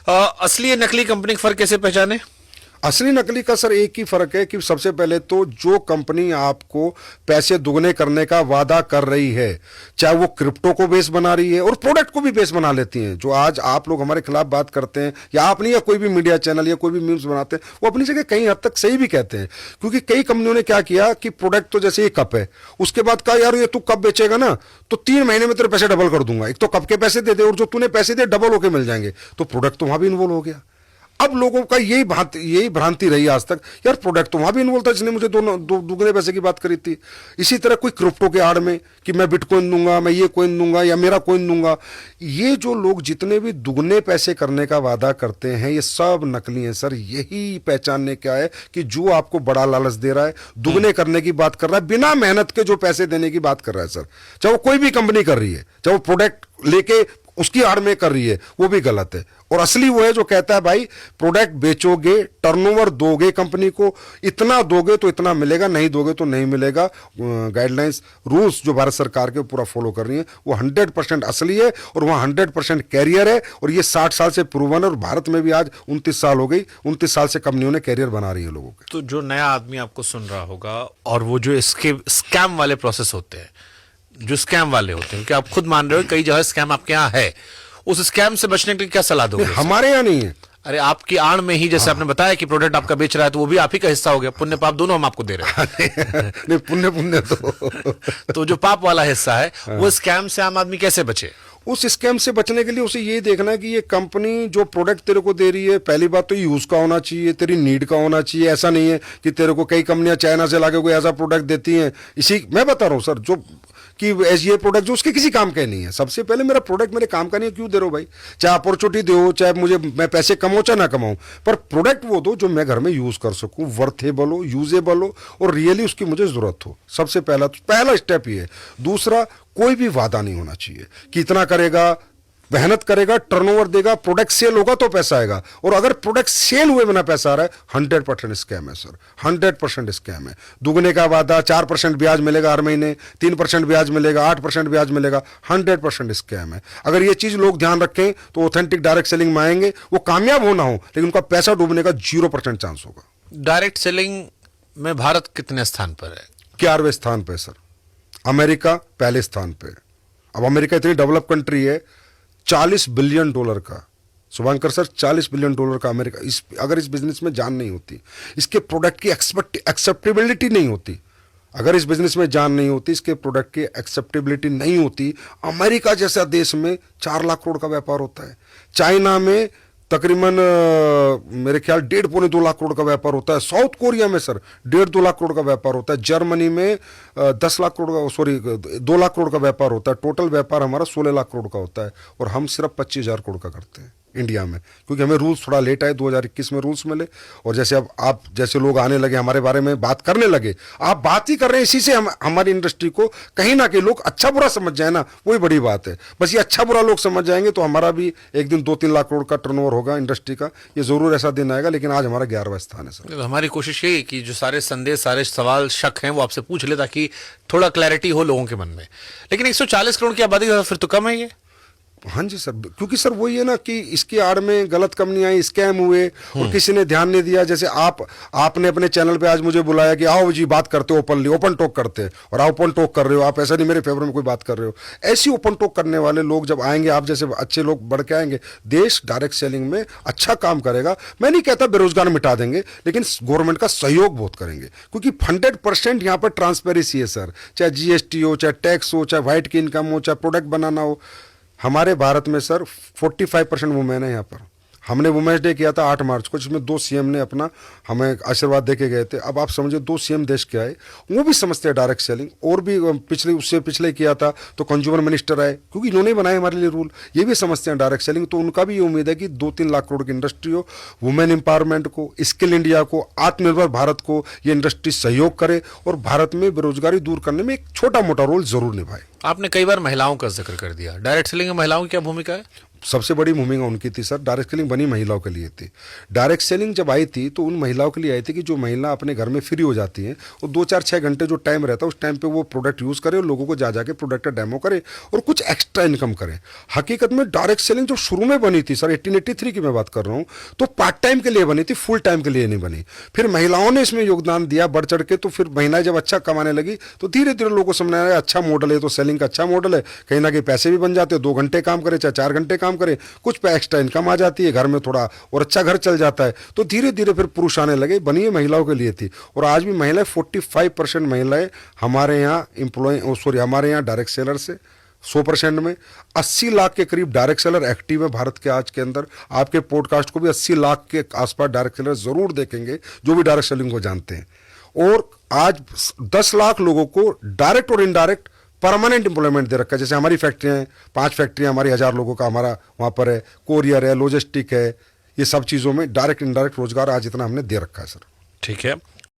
असली या नकली कंपनी का फर्क कैसे पहचाने? असली नकली का सर एक ही फर्क है कि सबसे पहले तो जो कंपनी आपको पैसे दुगने करने का वादा कर रही है, चाहे वो क्रिप्टो को बेस बना रही है और प्रोडक्ट को भी बेस बना लेती हैं। जो आज आप लोग हमारे खिलाफ बात करते हैं या आप नहीं, या कोई भी मीडिया चैनल या कोई भी मीम्स बनाते हैं, वो अपनी जगह कई हद तक सही भी कहते हैं। क्योंकि कई कंपनियों ने क्या किया कि प्रोडक्ट तो जैसे ये कप है, उसके बाद कहा यार ये तू कप बेचेगा ना तो 3 महीने में तेरे पैसे डबल कर दूंगा। एक तो कप के पैसे दे दे और जो तूने पैसे दे डबल होके मिल जाएंगे। तो प्रोडक्ट तो वहां भी इन्वॉल्व हो गया। अब लोगों का यही भ्रांति रही आज तक, यार प्रोडक्ट तो वहां भी इन्वॉल्व था जिसने मुझे दुगने पैसे की बात करी थी। इसी तरह कोई क्रिप्टो के आड़ में कि मैं बिटकॉइन दूंगा, मैं ये कॉइन दूंगा या मेरा कॉइन दूंगा, ये जो लोग जितने भी दुगने पैसे करने का वादा करते हैं ये सब नकली हैं सर। यही पहचानने क्या है कि जो आपको बड़ा लालच दे रहा है, दुगने करने की बात कर रहा है, बिना मेहनत के जो पैसे देने की बात कर रहा है सर, चाहे वो कोई भी कंपनी कर रही है, चाहे वो प्रोडक्ट लेके उसकी आड़ में कर रही है, वो भी गलत है। और असली वो है जो कहता है भाई प्रोडक्ट बेचोगे, टर्नओवर दोगे, कंपनी को इतना दोगे तो इतना मिलेगा, नहीं दोगे तो नहीं मिलेगा। गाइडलाइंस रूल्स जो भारत सरकार के पूरा फॉलो कर रही है वो 100% असली है और वहाँ 100% कैरियर है। और ये 60 साल से प्रूवन है और भारत में भी आज 29 साल हो गई, 29 साल से कंपनियों ने कैरियर बना रही है लोगों के। तो जो नया आदमी आपको सुन रहा होगा और वो जो इसके स्कैम वाले प्रोसेस होते हैं, जो स्कैम वाले होते हैं, क्योंकि आप खुद मान रहे हो कई जगह स्कैम आपके यहाँ है, उस स्कैम से बचने के लिए क्या सलाह दोगे? हमारे यहाँ नहीं है। अरे आपकी आड़ में ही जैसे आपने बताया कि प्रोडक्ट आपका बेच रहा है तो वो भी आप ही का हिस्सा हो गया, पुण्य पाप दोनों हम आपको दे रहे हैं। नहीं, पुण्य तो जो पाप वाला हिस्सा है वो स्कैम से आम आदमी कैसे बचे? उस स्कैम से बचने के लिए उसे ये देखना है कि ये कंपनी जो प्रोडक्ट तेरे को दे रही है, पहली बात तो यूज का होना चाहिए, तेरी नीड का होना चाहिए। ऐसा नहीं है कि तेरे को कई कंपनियां चाइना से लाके कोई ऐसा प्रोडक्ट देती हैं, इसी मैं बता रहा हूँ सर, जो कि ये प्रोडक्ट जो उसके किसी काम का नहीं है। सबसे पहले मेरा प्रोडक्ट मेरे काम का नहीं है, क्यों दे रहे हो भाई? चाहे अपॉर्चुनिटी दो, चाहे मुझे मैं पैसे कमाऊं चाहे ना कमाऊं, पर प्रोडक्ट वो दो जो मैं घर में यूज कर सकूं, वर्थेबल हो, यूजेबल हो और रियली उसकी मुझे जरूरत हो। सबसे पहला स्टेप ये है। दूसरा, कोई भी वादा नहीं होना चाहिए कि इतना करेगा, मेहनत करेगा, टर्नओवर देगा, प्रोडक्ट सेल होगा तो पैसा आएगा। और अगर प्रोडक्ट सेल हुए बिना पैसा आ रहा है, 100% स्कैम है सर, 100% स्कैम है। दुगने का वादा, 4% ब्याज मिलेगा हर महीने, 3% ब्याज मिलेगा, 8% ब्याज मिलेगा, 100% स्कैम है। अगर ये चीज लोग ध्यान रखें तो ऑथेंटिक डायरेक्ट सेलिंग में आएंगे, वो कामयाब होना हो लेकिन उनका पैसा डूबने का 0% चांस होगा। डायरेक्ट सेलिंग में भारत कितने स्थान पर है? 11वें स्थान पे सर, अमेरिका पहले स्थान पे। अब अमेरिका इतनी डेवलप कंट्री है, $40 बिलियन का, शुभांकर सर, $40 बिलियन का अमेरिका। अगर इस बिजनेस में जान नहीं होती, इसके प्रोडक्ट की एक्सेप्टेबिलिटी नहीं होती, अगर इस बिजनेस में जान नहीं होती, इसके प्रोडक्ट की एक्सेप्टेबिलिटी नहीं होती, अमेरिका जैसा देश में 4 लाख करोड़ का व्यापार होता है, चाइना में तकरीबन मेरे ख्याल 1.5-2 लाख करोड़ का व्यापार होता है, साउथ कोरिया में सर 1.5-2 लाख करोड़ का व्यापार होता है, जर्मनी में 10 लाख करोड़ का, सॉरी 2 लाख करोड़ का व्यापार होता है। टोटल व्यापार हमारा 16 लाख करोड़ का होता है और हम सिर्फ 25,000 करोड़ का करते हैं इंडिया में, क्योंकि हमें रूल्स थोड़ा लेट आए, 2021 में रूल्स मिले। और जैसे अब आप जैसे लोग आने लगे, हमारे बारे में बात करने लगे, आप बात ही कर रहे हैं, इसी से हमारी इंडस्ट्री को कहीं ना कहीं लोग अच्छा बुरा समझ जाए ना, वही बड़ी बात है। बस ये अच्छा बुरा लोग समझ जाएंगे तो हमारा भी एक दिन 2-3 लाख करोड़ का टर्नओवर होगा इंडस्ट्री का, ये जरूर ऐसा दिन आएगा। लेकिन आज हमारा 11वां स्थान है सर। तो हमारी कोशिश यही कि जो सारे संदेश, सारे सवाल, शक हैं वो आपसे पूछ ले ताकि थोड़ा क्लैरिटी हो लोगों के मन में। लेकिन 140 करोड़ की आबादी फिर तो कम है ये। हाँ जी सर, क्योंकि सर वही है ना कि इसकी आड़ में गलत कंपनियां आई, स्कैम हुए और किसी ने ध्यान नहीं दिया। जैसे आपने अपने चैनल पे आज मुझे बुलाया कि आओ जी बात करते हो, ओपन टॉक करते हैं, और आप ओपन टॉक कर रहे हो, आप ऐसा नहीं मेरे फेवर में कोई बात कर रहे हो। ऐसी ओपन टॉक करने वाले लोग जब आएंगे, आप जैसे अच्छे लोग बढ़ के आएंगे, देश डायरेक्ट सेलिंग में अच्छा काम करेगा। मैं नहीं कहता बेरोजगार मिटा देंगे, लेकिन गवर्नमेंट का सहयोग बहुत करेंगे, क्योंकि 100% यहाँ पर ट्रांसपेरेंसी है सर। चाहे GST हो, चाहे टैक्स हो, चाहे व्हाइट की इनकम हो, चाहे प्रोडक्ट बनाना हो। हमारे भारत में सर 45% वुमेन है यहाँ पर। हमने वुमेन्स डे किया था 8 मार्च को, जिसमें 2 CM ने अपना हमें आशीर्वाद दे के गए थे। अब आप समझो 2 CM देश के आए, वो भी समझते हैं डायरेक्ट सेलिंग। और भी उससे पिछले किया था तो कंज्यूमर मिनिस्टर आए, क्योंकि इन्होंने बनाए हमारे लिए रूल, ये भी समझते हैं डायरेक्ट सेलिंग। तो उनका भी ये उम्मीद है कि 2-3 लाख करोड़ की इंडस्ट्री हो, वुमेन एम्पावरमेंट को, स्किल इंडिया को, आत्मनिर्भर भारत को ये इंडस्ट्री सहयोग करे और भारत में बेरोजगारी दूर करने में एक छोटा मोटा रोल जरूर निभाए। आपने कई बार महिलाओं का जिक्र कर दिया, डायरेक्ट सेलिंग में महिलाओं की क्या भूमिका है? सबसे बड़ी भूमिका उनकी थी सर। डायरेक्ट सेलिंग बनी महिलाओं के लिए थी। डायरेक्ट सेलिंग जब आई थी तो उन महिलाओं के लिए आई थी कि जो महिला अपने घर में फ्री हो जाती हैं, वो 2 4 6 घंटे जो टाइम रहता है उस टाइम पे वो प्रोडक्ट यूज़ करे और लोगों को जा जाके प्रोडक्ट का डेमो करे और कुछ एक्स्ट्रा इनकम करे। हकीकत में डायरेक्ट सेलिंग जो शुरू में बनी थी सर, 1883 की मैं बात कर रहा हूँ, तो पार्ट टाइम के लिए बनी थी, फुल टाइम के लिए नहीं बनी। फिर महिलाओं ने इसमें योगदान दिया बढ़ चढ़ के, तो फिर महिलाएं जब अच्छा कमाने लगी तो धीरे धीरे लोगों को समझ आया अच्छा मॉडल है, तो सेलिंग का अच्छा मॉडल है, कहीं ना कहीं पैसे भी बन जाते हैं, 2 घंटे काम करे चाहे 4 घंटे काम करे, कुछ पे एक्स्ट्रा इनकम आ जाती है, घर में थोड़ा और अच्छा घर चल जाता है। तो धीरे धीरे फिर पुरुष आने लगे, बनी है महिलाओं के लिए थी। और आज भी महिलाएं 45% महिलाएं हमारे यहाँ हमारे यहाँ डायरेक्ट सेलर से 100% में 80 लाख के करीब डायरेक्ट सेलर एक्टिव है भारत के आज के अंदर। आपके पॉडकास्ट को भी 80 लाख के आसपास डायरेक्ट सेलर जरूर देखेंगे जो भी डायरेक्ट सेलिंग को जानते हैं। और आज 10 लाख लोगों को डायरेक्ट और इनडायरेक्ट परमानेंट एम्प्लॉयमेंट दे रखा है। जैसे हमारी फैक्ट्रियाँ हैं, 5 फैक्ट्रियाँ हमारी 1000 लोगों का हमारा वहाँ पर है, कोरियर है, लॉजिस्टिक है, ये सब चीज़ों में डायरेक्ट इनडायरेक्ट रोजगार आज इतना हमने दे रखा है सर। ठीक है।